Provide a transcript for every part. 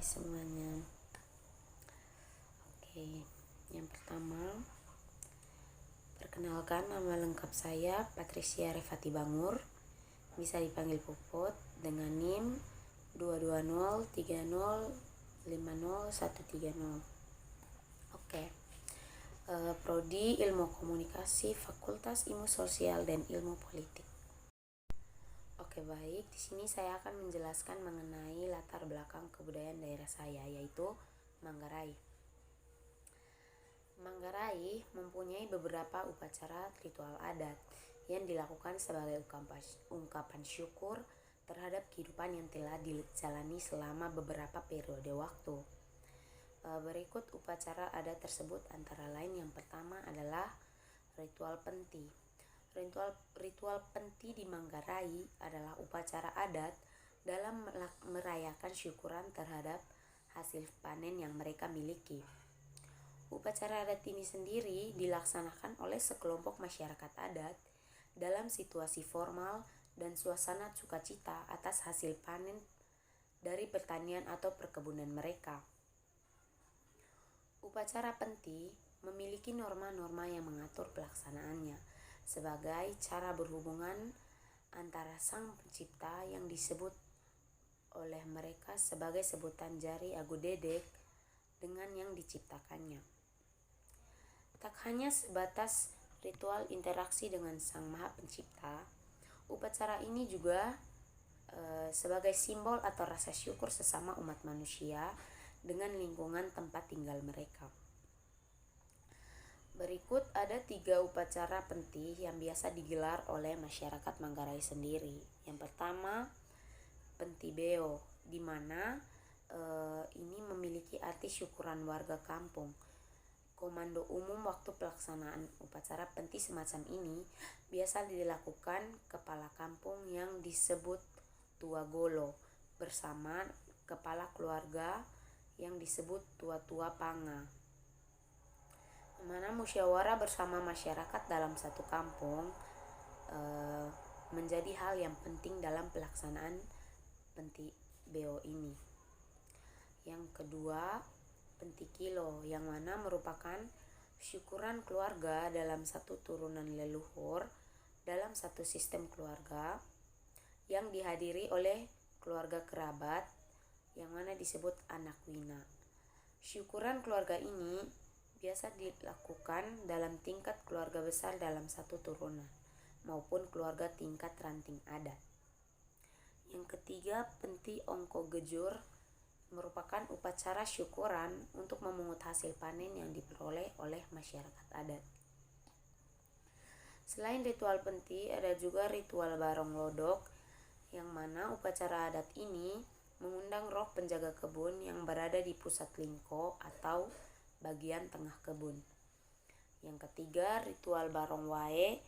semuanya. Yang pertama, perkenalkan, nama lengkap saya Patricia Revati Bangur, bisa dipanggil Puput, dengan NIM 22030500130. Prodi Ilmu Komunikasi, Fakultas Ilmu Sosial dan Ilmu Politik. Baik, di sini saya akan menjelaskan mengenai latar belakang kebudayaan daerah saya, yaitu Manggarai. Manggarai mempunyai beberapa upacara ritual adat yang dilakukan sebagai ungkapan syukur terhadap kehidupan yang telah dijalani selama beberapa periode waktu. Berikut upacara adat tersebut antara lain. Yang pertama adalah ritual penti. Ritual penti di Manggarai adalah upacara adat dalam merayakan syukuran terhadap hasil panen yang mereka miliki. Upacara adat ini sendiri dilaksanakan oleh sekelompok masyarakat adat dalam situasi formal dan suasana sukacita atas hasil panen dari pertanian atau perkebunan mereka. Upacara penti memiliki norma-norma yang mengatur pelaksanaannya sebagai cara berhubungan antara Sang Pencipta yang disebut oleh mereka sebagai sebutan Jari Agu Dedek dengan yang diciptakannya. Tak hanya sebatas ritual interaksi dengan Sang Maha Pencipta, upacara ini juga sebagai simbol atau rasa syukur sesama umat manusia dengan lingkungan tempat tinggal mereka. Berikut ada 3 upacara penti yang biasa digelar oleh masyarakat Manggarai sendiri. Yang pertama, Penti Beo, di mana ini memiliki arti syukuran warga kampung. Komando umum waktu pelaksanaan upacara penti semacam ini biasa dilakukan kepala kampung yang disebut Tua Golo bersama kepala keluarga yang disebut Tua-tua Panga, mana musyawarah bersama masyarakat dalam satu kampung menjadi hal yang penting dalam pelaksanaan Penti Beo ini. Yang kedua, Penti Kilo, yang mana merupakan syukuran keluarga dalam satu turunan leluhur dalam satu sistem keluarga yang dihadiri oleh keluarga kerabat yang mana disebut anak wina. Syukuran keluarga ini biasa dilakukan dalam tingkat keluarga besar dalam satu turunan maupun keluarga tingkat ranting adat. Yang ketiga, Penti Ongko Gejur merupakan upacara syukuran untuk memungut hasil panen yang diperoleh oleh masyarakat adat. Selain ritual penti, ada juga ritual Barong Lodok, yang mana upacara adat ini mengundang roh penjaga kebun yang berada di pusat lingko atau bagian tengah kebun. Yang ketiga, ritual Barong Wae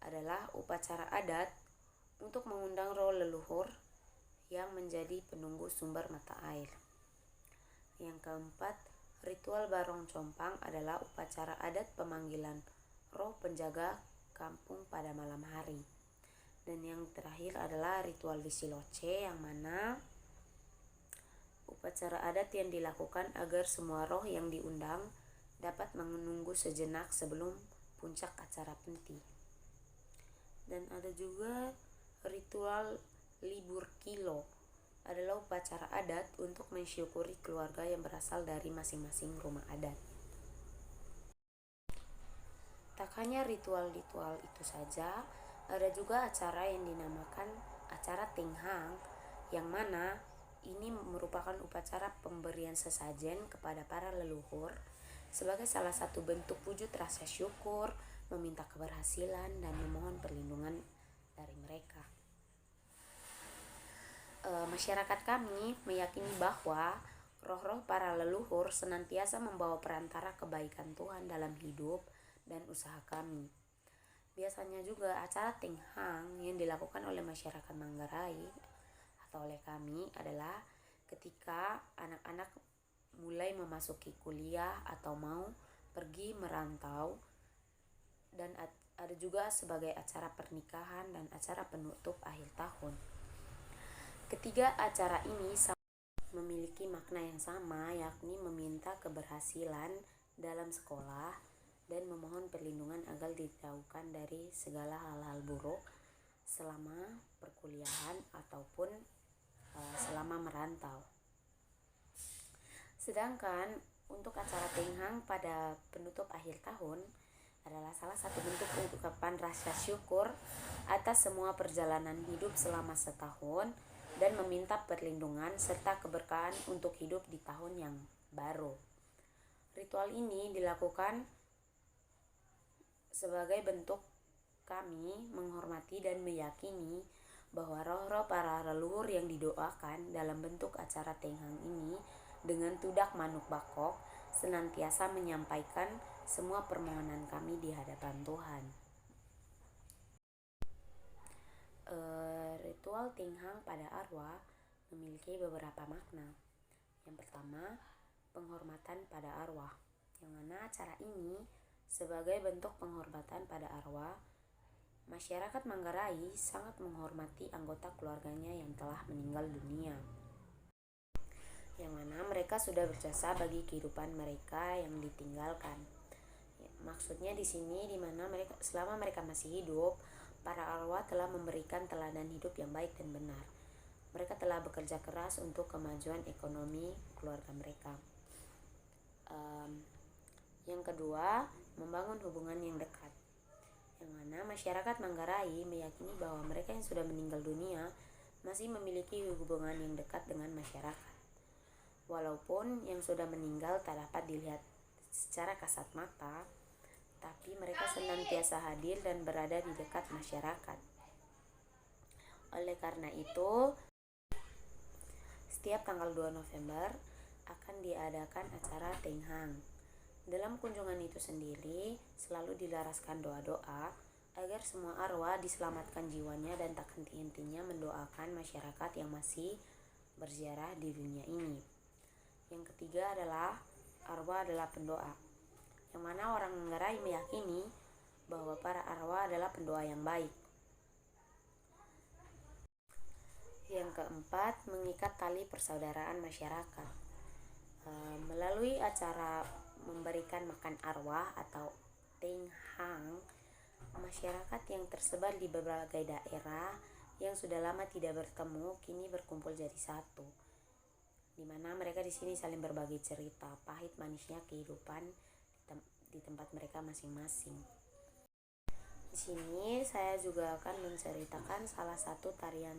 adalah upacara adat untuk mengundang roh leluhur yang menjadi penunggu sumber mata air. Yang keempat, ritual Barong Compang adalah upacara adat pemanggilan roh penjaga kampung pada malam hari. Dan yang terakhir adalah ritual Wisiloce, yang mana upacara adat yang dilakukan agar semua roh yang diundang dapat menunggu sejenak sebelum puncak acara penti. Dan ada juga ritual Libur Kilo, adalah upacara adat untuk mensyukuri keluarga yang berasal dari masing-masing rumah adat. Tak hanya ritual-ritual itu saja, ada juga acara yang dinamakan acara Tinghang, yang mana ini merupakan upacara pemberian sesajen kepada para leluhur sebagai salah satu bentuk wujud rasa syukur, meminta keberhasilan dan memohon perlindungan dari mereka. Masyarakat kami meyakini bahwa roh-roh para leluhur senantiasa membawa perantara kebaikan Tuhan dalam hidup dan usaha kami. Biasanya juga acara Tinghang yang dilakukan oleh masyarakat Manggarai atau oleh kami adalah ketika anak-anak mulai memasuki kuliah atau mau pergi merantau, dan ada juga sebagai acara pernikahan dan acara penutup akhir tahun. Ketiga acara ini memiliki makna yang sama, yakni meminta keberhasilan dalam sekolah dan memohon perlindungan agar dijauhkan dari segala hal-hal buruk selama perkuliahan ataupun selama merantau. Sedangkan untuk acara Tenghang pada penutup akhir tahun adalah salah satu bentuk ungkapan rasa syukur atas semua perjalanan hidup selama setahun dan meminta perlindungan serta keberkahan untuk hidup di tahun yang baru. Ritual ini dilakukan sebagai bentuk kami menghormati dan meyakini bahwa roh-roh para leluhur yang didoakan dalam bentuk acara Tenghang ini dengan tudak manuk bakok senantiasa menyampaikan semua permohonan kami di hadapan Tuhan. Ritual Tenghang pada arwah memiliki beberapa makna. Yang pertama, penghormatan pada arwah, yang mana acara ini sebagai bentuk penghormatan pada arwah, masyarakat Manggarai sangat menghormati anggota keluarganya yang telah meninggal dunia, yang mana mereka sudah berjasa bagi kehidupan mereka yang ditinggalkan. Maksudnya di sini di mana mereka selama mereka masih hidup, para arwah telah memberikan teladan hidup yang baik dan benar. Mereka telah bekerja keras untuk kemajuan ekonomi keluarga mereka. Yang kedua, membangun hubungan yang dekat, yang mana masyarakat Manggarai meyakini bahwa mereka yang sudah meninggal dunia masih memiliki hubungan yang dekat dengan masyarakat. Walaupun yang sudah meninggal tak dapat dilihat secara kasat mata, tapi mereka senantiasa hadir dan berada di dekat masyarakat. Oleh karena itu, setiap tanggal 2 November akan diadakan acara Tenghang. Dalam kunjungan itu sendiri selalu dilaraskan doa-doa agar semua arwah diselamatkan jiwanya dan tak henti-hentinya mendoakan masyarakat yang masih berziarah di dunia ini. Yang ketiga adalah arwah adalah pendoa, yang mana orang Manggarai meyakini bahwa para arwah adalah pendoa yang baik. Yang keempat, mengikat tali persaudaraan masyarakat. Melalui acara memberikan makan arwah atau Tenghang, masyarakat yang tersebar di berbagai daerah yang sudah lama tidak bertemu kini berkumpul jadi satu, di mana mereka di sini saling berbagi cerita pahit manisnya kehidupan di tempat mereka masing-masing. Di sini saya juga akan menceritakan salah satu tarian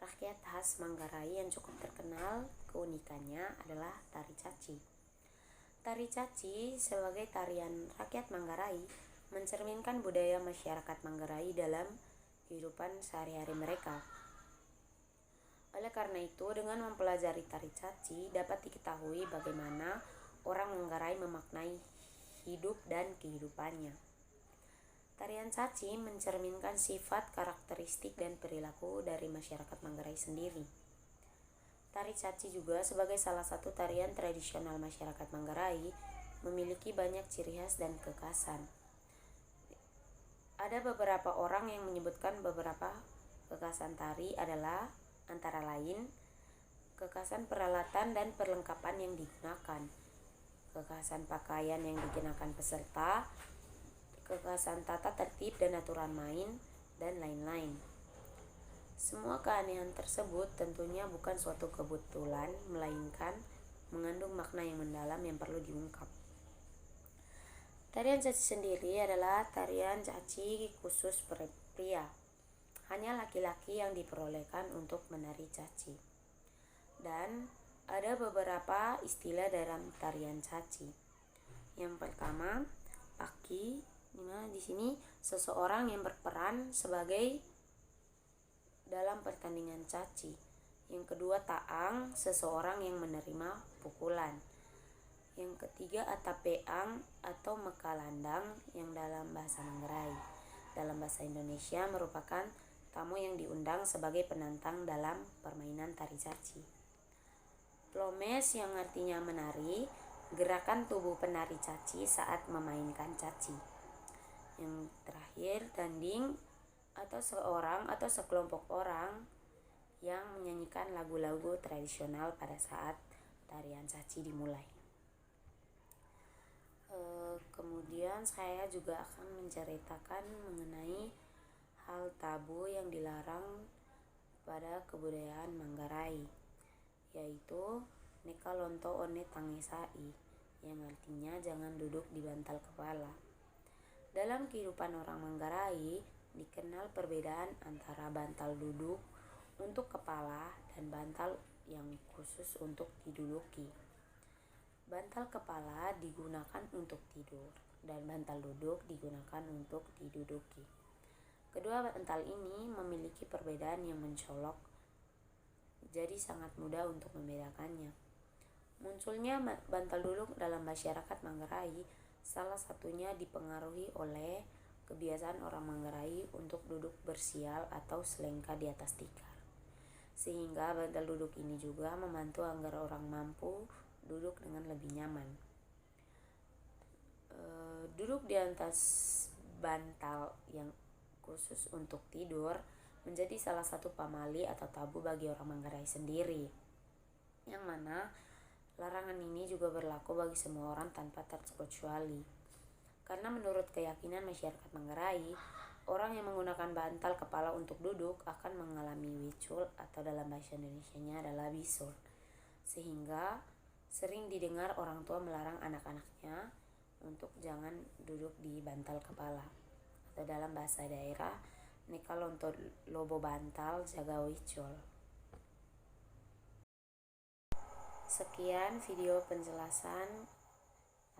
rakyat khas Manggarai yang cukup terkenal. Keunikannya adalah tari caci. Tari caci sebagai tarian rakyat Manggarai mencerminkan budaya masyarakat Manggarai dalam kehidupan sehari-hari mereka. Oleh karena itu, dengan mempelajari tari caci dapat diketahui bagaimana orang Manggarai memaknai hidup dan kehidupannya. Tarian caci mencerminkan sifat, karakteristik, dan perilaku dari masyarakat Manggarai sendiri. Tari caci juga sebagai salah satu tarian tradisional masyarakat Manggarai memiliki banyak ciri khas dan kekhasan. Ada beberapa orang yang menyebutkan beberapa kekhasan tari adalah antara lain kekhasan peralatan dan perlengkapan yang digunakan, kekhasan pakaian yang dikenakan peserta, kekhasan tata tertib dan aturan main, dan lain-lain. Semua keanehan tersebut tentunya bukan suatu kebetulan, melainkan mengandung makna yang mendalam yang perlu diungkap. Tarian caci sendiri adalah tarian caci khusus pria. Hanya laki-laki yang diperbolehkan untuk menari caci. Dan ada beberapa istilah dalam tarian caci. Yang pertama, paki, dimana di sini seseorang yang berperan sebagai dalam pertandingan caci. Yang kedua, taang, seseorang yang menerima pukulan. Yang ketiga, atapeang atau mekalandang yang dalam bahasa Manggarai. Dalam bahasa Indonesia merupakan tamu yang diundang sebagai penantang dalam permainan tari caci. Plomes yang artinya menari, gerakan tubuh penari caci saat memainkan caci. Yang terakhir, danding atau seorang atau sekelompok orang yang menyanyikan menyanyikan lagu-lagu tradisional pada saat tarian caci dimulai. Kemudian saya juga akan menceritakan mengenai hal tabu yang dilarang pada kebudayaan Manggarai, yaitu neka lonto one tangesai, yang artinya jangan duduk di bantal kepala. Dalam kehidupan orang Manggarai dikenal perbedaan antara bantal duduk untuk kepala dan bantal yang khusus untuk diduduki. Bantal kepala digunakan untuk tidur dan bantal duduk digunakan untuk diduduki. Kedua bantal ini memiliki perbedaan yang mencolok, jadi sangat mudah untuk membedakannya. Munculnya bantal duduk dalam masyarakat Manggarai salah satunya dipengaruhi oleh kebiasaan orang Manggarai untuk duduk bersial atau selengka di atas tikar. Sehingga bantal duduk ini juga membantu agar orang mampu duduk dengan lebih nyaman. Duduk di atas bantal yang khusus untuk tidur menjadi salah satu pamali atau tabu bagi orang Manggarai sendiri, yang mana larangan ini juga berlaku bagi semua orang tanpa terkecuali. Karena menurut keyakinan masyarakat Manggarai, orang yang menggunakan bantal kepala untuk duduk akan mengalami wicul atau dalam bahasa Indonesianya adalah bisul. Sehingga sering didengar orang tua melarang anak-anaknya untuk jangan duduk di bantal kepala, atau dalam bahasa daerah neka lonto lobo bantal jaga wicul. Sekian video penjelasan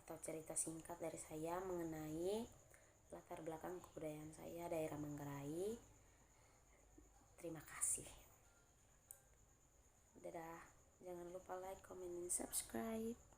atau cerita singkat dari saya mengenai latar belakang kebudayaan saya daerah Manggarai. Terima kasih. Dadah. Jangan lupa like, comment, dan subscribe.